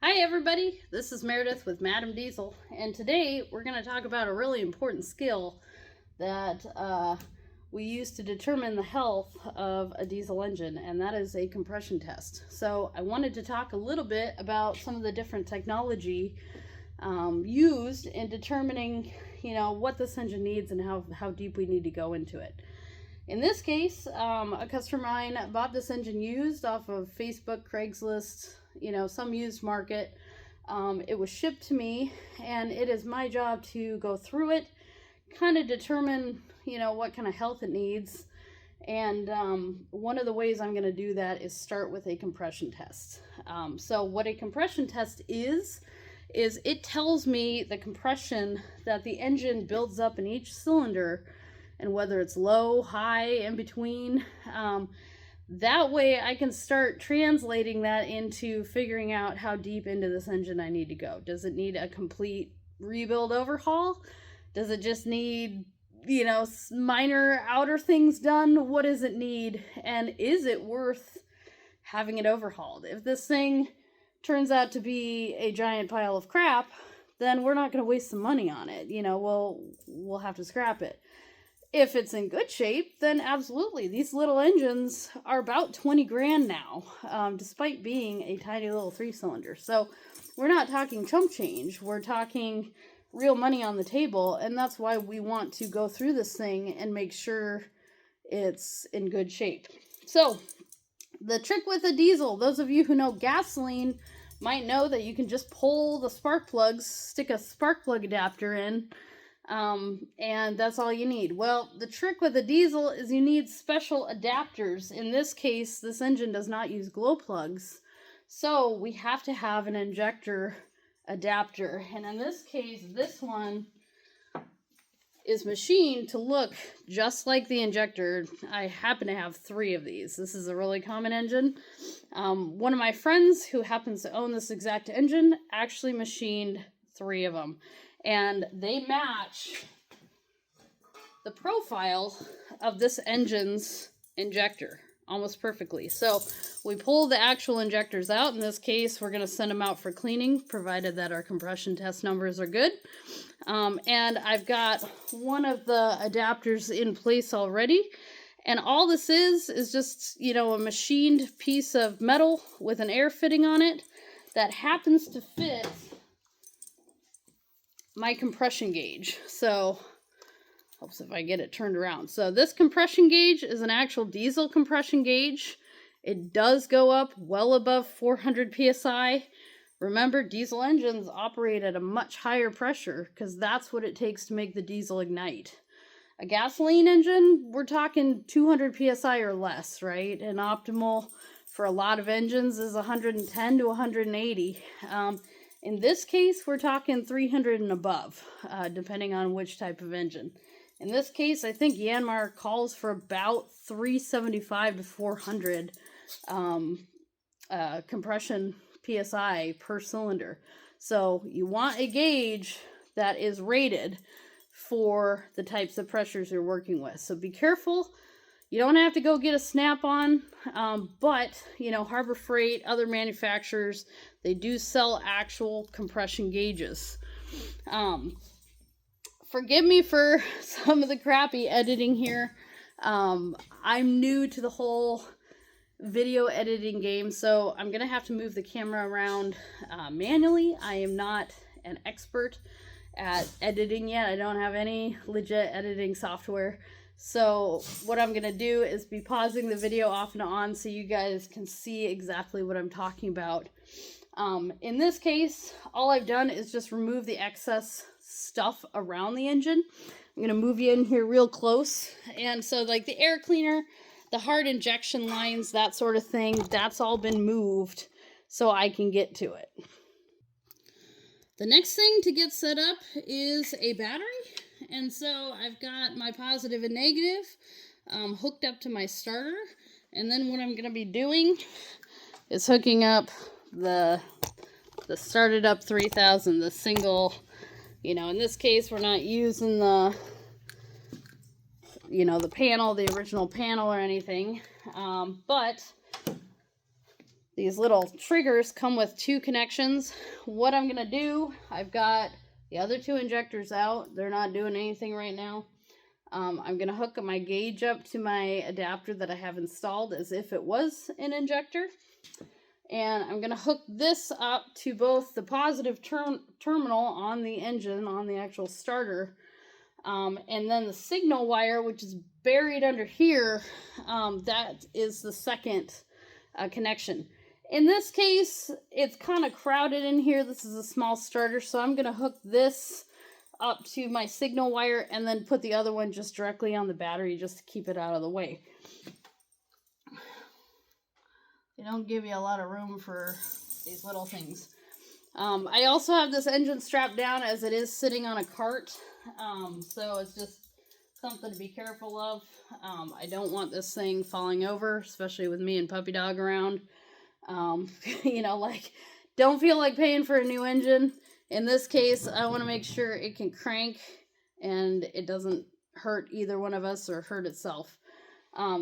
Hi everybody, this is Meredith with Madam Diesel, and today we're going to talk about a really important skill that we use to determine the health of a diesel engine, and that is a compression test. So I wanted to talk a little bit about some of the different technology used in determining, what this engine needs and how deep we need to go into it. In this case, a customer of mine bought this engine used off of Facebook, Craigslist, some used market. It was shipped to me, and it is my job to go through it, kind of determine, what kind of health it needs. And one of the ways I'm going to do that is start with a compression test. So what a compression test is it tells me the compression that the engine builds up in each cylinder, and whether it's low, high, in between. That way I can start translating that into figuring out how deep into this engine I need to go. Does it need a complete rebuild overhaul? Does it just need, minor outer things done? What does it need? And is it worth having it overhauled? If this thing turns out to be a giant pile of crap, then we're not going to waste some money on it. We'll have to scrap it. If it's in good shape, then absolutely. These little engines are about 20 grand now, despite being a tiny little 3-cylinder. So we're not talking chump change. We're talking real money on the table, and that's why we want to go through this thing and make sure it's in good shape. So the trick with a diesel, those of you who know gasoline might know that you can just pull the spark plugs, stick a spark plug adapter in, and that's all you need. Well, the trick with a diesel is you need special adapters. In this case, this engine does not use glow plugs, so we have to have an injector adapter. And in this case, this one is machined to look just like the injector. I happen to have 3 of these. This is a really common engine. One of my friends who happens to own this exact engine actually machined 3 of them. And they match the profile of this engine's injector almost perfectly. So we pull the actual injectors out. In this case, we're going to send them out for cleaning, provided that our compression test numbers are good. And I've got one of the adapters in place already. And all this is just, a machined piece of metal with an air fitting on it that happens to fit my compression gauge. So, hopes if I get it turned around. So this compression gauge is an actual diesel compression gauge. It does go up well above 400 psi. Remember, diesel engines operate at a much higher pressure because that's what it takes to make the diesel ignite. A gasoline engine, we're talking 200 psi or less, right? And optimal for a lot of engines is 110 to 180. In this case, we're talking 300 and above, depending on which type of engine. In this case, I think Yanmar calls for about 375 to 400 compression PSI per cylinder. So you want a gauge that is rated for the types of pressures you're working with. So be careful. You don't have to go get a Snap-on, but, Harbor Freight, other manufacturers, they do sell actual compression gauges. Forgive me for some of the crappy editing here. I'm new to the whole video editing game, so I'm going to have to move the camera around manually. I am not an expert at editing yet. I don't have any legit editing software. So what I'm going to do is be pausing the video off and on so you guys can see exactly what I'm talking about. In this case, all I've done is just remove the excess stuff around the engine. I'm going to move you in here real close. And so like the air cleaner, the hard injection lines, that sort of thing, that's all been moved so I can get to it. The next thing to get set up is a battery. And so I've got my positive and negative hooked up to my starter. And then what I'm going to be doing is hooking up the started up 3000, the single, in this case, we're not using the, the panel, the original panel or anything. But these little triggers come with 2 connections. What I'm going to do, I've got the other 2 injectors out. They're not doing anything right now. I'm going to hook my gauge up to my adapter that I have installed as if it was an injector. And I'm going to hook this up to both the positive terminal on the engine, on the actual starter, and then the signal wire, which is buried under here, that is the second connection. In this case, it's kind of crowded in here. This is a small starter, so I'm going to hook this up to my signal wire and then put the other one just directly on the battery just to keep it out of the way. They don't give you a lot of room for these little things. I also have this engine strapped down as it is sitting on a cart, so it's just something to be careful of. I don't want this thing falling over, especially with me and puppy dog around. You know, like, don't feel like paying for a new engine. In this case, I want to make sure it can crank and it doesn't hurt either one of us or hurt itself.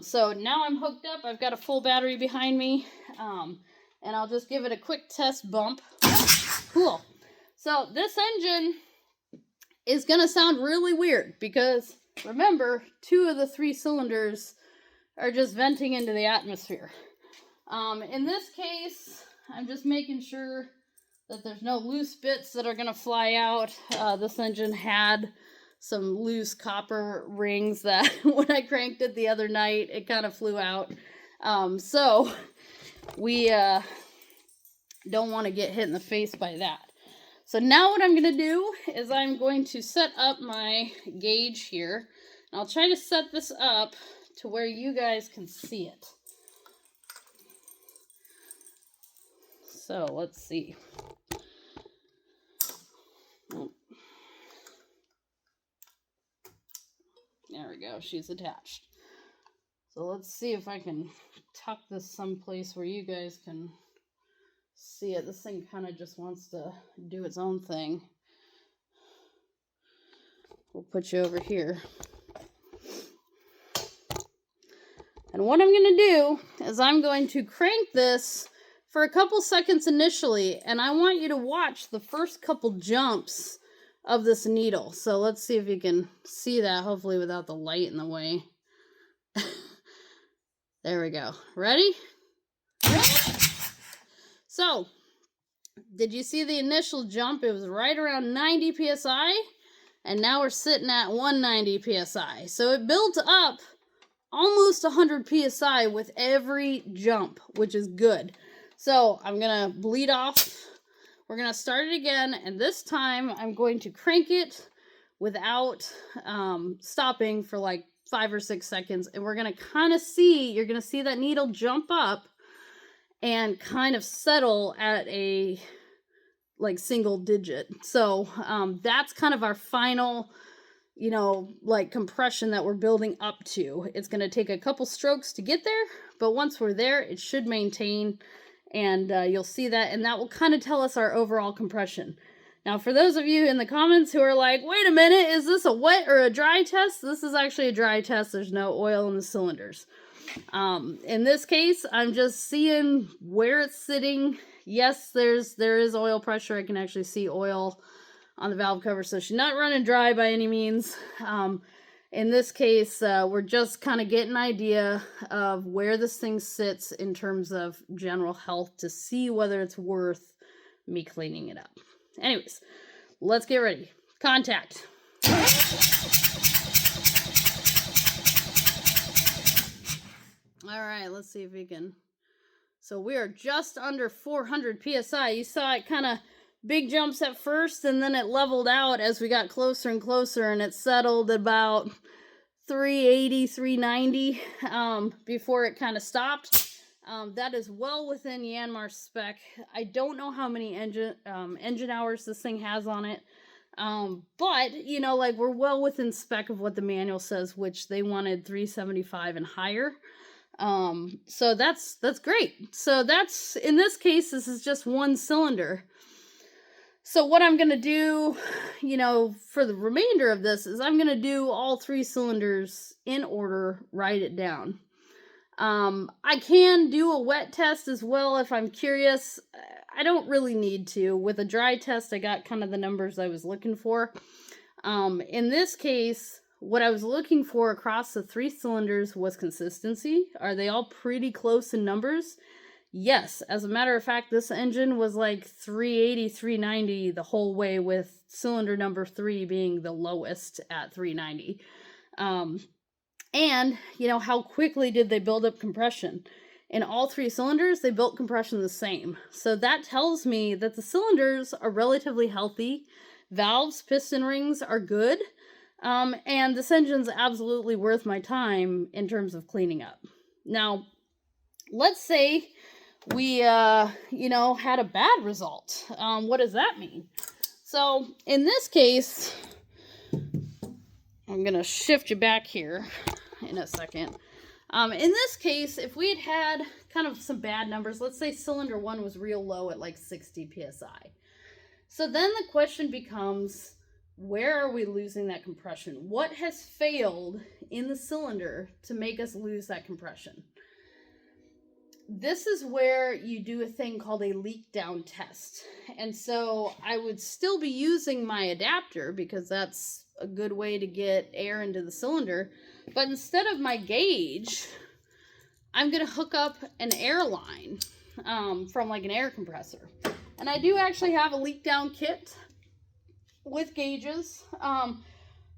So now I'm hooked up. I've got a full battery behind me, and I'll just give it a quick test bump. Cool. So this engine is going to sound really weird because, remember, 2 of the 3 cylinders are just venting into the atmosphere. In this case, I'm just making sure that there's no loose bits that are going to fly out. This engine had some loose copper rings that when I cranked it the other night, it kind of flew out. So we don't want to get hit in the face by that. So now what I'm going to do is I'm going to set up my gauge here. And I'll try to set this up to where you guys can see it. So let's see. There we go, she's attached. So let's see if I can tuck this someplace where you guys can see it. This thing kind of just wants to do its own thing. We'll put you over here. And what I'm going to do is I'm going to crank this for a couple seconds initially, and I want you to watch the first couple jumps of this needle. So let's see if you can see that, hopefully without the light in the way. There we go. Ready? So, did you see the initial jump? It was right around 90 psi, and now we're sitting at 190 psi. So it built up almost 100 psi with every jump, which is good. So I'm gonna bleed off. We're going to start it again, and this time I'm going to crank it without stopping for like 5 or 6 seconds, and we're going to kind of see, you're going to see that needle jump up and kind of settle at a like single digit. So that's kind of our final, you know, like compression that we're building up to. It's going to take a couple strokes to get there, but once we're there, it should maintain. And you'll see that, and that will kind of tell us our overall compression. Now, for those of you in the comments who are like, wait a minute, is this a wet or a dry test? This is actually a dry test. There's no oil in the cylinders. In this case, I'm just seeing where it's sitting. Yes, there is oil pressure. I can actually see oil on the valve cover, so she's not running dry by any means. In this case, we're just kind of getting an idea of where this thing sits in terms of general health to see whether it's worth me cleaning it up. Anyways, let's get ready. Contact. All right, let's see if we can. So we are just under 400 psi. You saw it kind of big jumps at first, and then it leveled out as we got closer and closer, and it settled about 380, 390 before it kind of stopped. That is well within Yanmar's spec. I don't know how many engine hours this thing has on it, but, you know, like, we're well within spec of what the manual says, which they wanted 375 and higher. So that's great. So that's, in this case, this is just one cylinder. So what I'm going to do, you know, for the remainder of this is I'm going to do all 3 cylinders in order, write it down. I can do a wet test as well if I'm curious. I don't really need to. With a dry test, I got kind of the numbers I was looking for. In this case, what I was looking for across the 3 cylinders was consistency. Are they all pretty close in numbers? Yes. As a matter of fact, this engine was like 380, 390 the whole way, with cylinder number 3 being the lowest at 390. And, how quickly did they build up compression? In all 3 cylinders, they built compression the same. So that tells me that the cylinders are relatively healthy. Valves, piston rings are good. And this engine's absolutely worth my time in terms of cleaning up. Now, let's say we, had a bad result. What does that mean? So in this case, I'm going to shift you back here in a second. In this case, if we had kind of some bad numbers, let's say cylinder 1 was real low at like 60 psi. So then the question becomes, where are we losing that compression? What has failed in the cylinder to make us lose that compression? This is where you do a thing called a leak down test. And so I would still be using my adapter because that's a good way to get air into the cylinder. But instead of my gauge, I'm going to hook up an air line from like an air compressor. And I do actually have a leak down kit with gauges.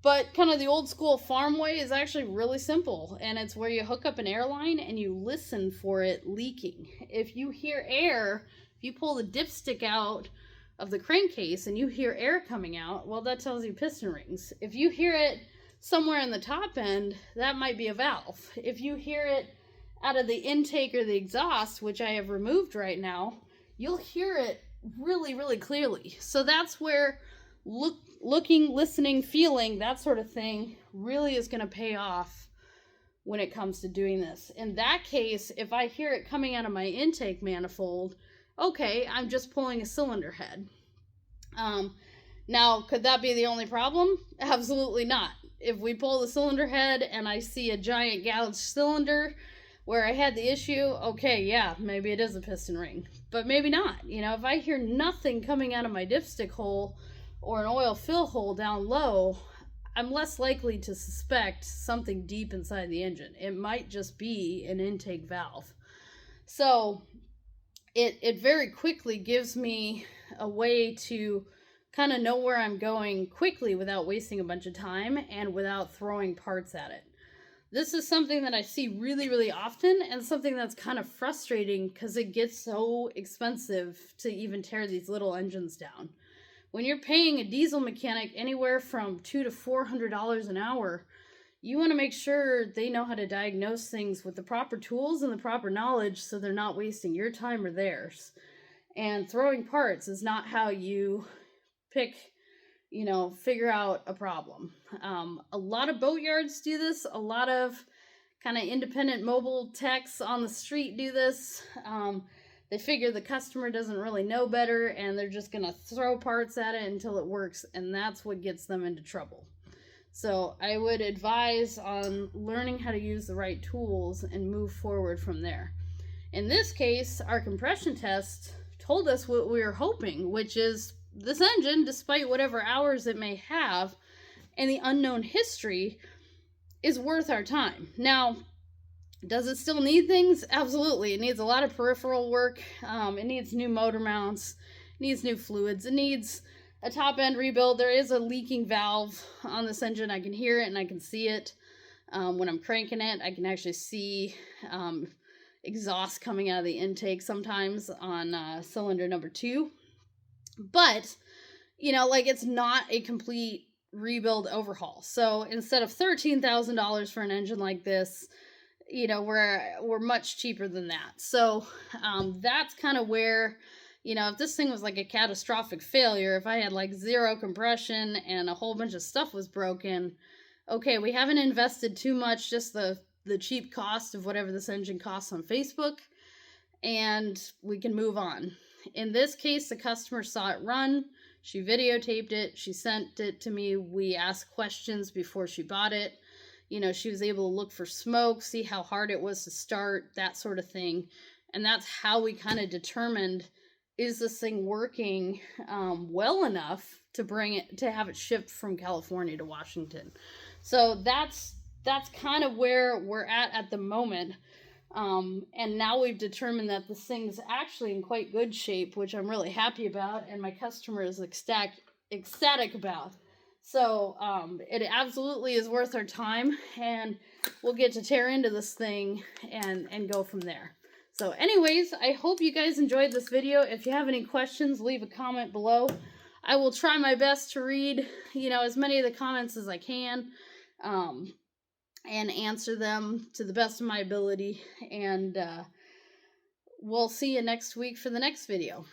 But kind of the old school farm way is actually really simple. And it's where you hook up an air line and you listen for it leaking. If you hear air, if you pull the dipstick out of the crankcase and you hear air coming out, well, that tells you piston rings. If you hear it somewhere in the top end, that might be a valve. If you hear it out of the intake or the exhaust, which I have removed right now, you'll hear it really, really clearly. So that's where looking, listening, feeling, that sort of thing really is going to pay off when it comes to doing this. In that case, if I hear it coming out of my intake manifold, okay, I'm just pulling a cylinder head. Now, could that be the only problem? Absolutely not. If we pull the cylinder head and I see a giant gouged cylinder where I had the issue, okay, yeah, maybe it is a piston ring. But maybe not. If I hear nothing coming out of my dipstick hole or an oil fill hole down low, I'm less likely to suspect something deep inside the engine. It might just be an intake valve. So it very quickly gives me a way to kind of know where I'm going quickly without wasting a bunch of time and without throwing parts at it. This is something that I see really, really often, and something that's kind of frustrating because it gets so expensive to even tear these little engines down. When you're paying a diesel mechanic anywhere from $200 to $400 an hour, you want to make sure they know how to diagnose things with the proper tools and the proper knowledge so they're not wasting your time or theirs. And throwing parts is not how you figure out a problem. A lot of boatyards do this. A lot of kind of independent mobile techs on the street do this. They figure the customer doesn't really know better, and they're just going to throw parts at it until it works, and that's what gets them into trouble. So I would advise on learning how to use the right tools and move forward from there. In this case, our compression test told us what we were hoping, which is this engine, despite whatever hours it may have and the unknown history, is worth our time. Now, does it still need things? Absolutely. It needs a lot of peripheral work. It needs new motor mounts. It needs new fluids. It needs a top end rebuild. There is a leaking valve on this engine. I can hear it and I can see it. When I'm cranking it, I can actually see exhaust coming out of the intake sometimes on cylinder number 2. But, it's not a complete rebuild overhaul. So instead of $13,000 for an engine like this, we're much cheaper than that. So that's kind of where, if this thing was like a catastrophic failure, if I had like zero compression and a whole bunch of stuff was broken, okay, we haven't invested too much, just the cheap cost of whatever this engine costs on Facebook, and we can move on. In this case, the customer saw it run. She videotaped it. She sent it to me. We asked questions before she bought it. You know, she was able to look for smoke, see how hard it was to start, that sort of thing. And that's how we kind of determined, is this thing working well enough to bring it, to have it shipped from California to Washington. So that's kind of where we're at the moment. And now we've determined that this thing's actually in quite good shape, which I'm really happy about, and my customer is ecstatic about. So it absolutely is worth our time, and we'll get to tear into this thing and go from there. So anyways, I hope you guys enjoyed this video. If you have any questions, leave a comment below. I will try my best to read, as many of the comments as I can, and answer them to the best of my ability. And we'll see you next week for the next video.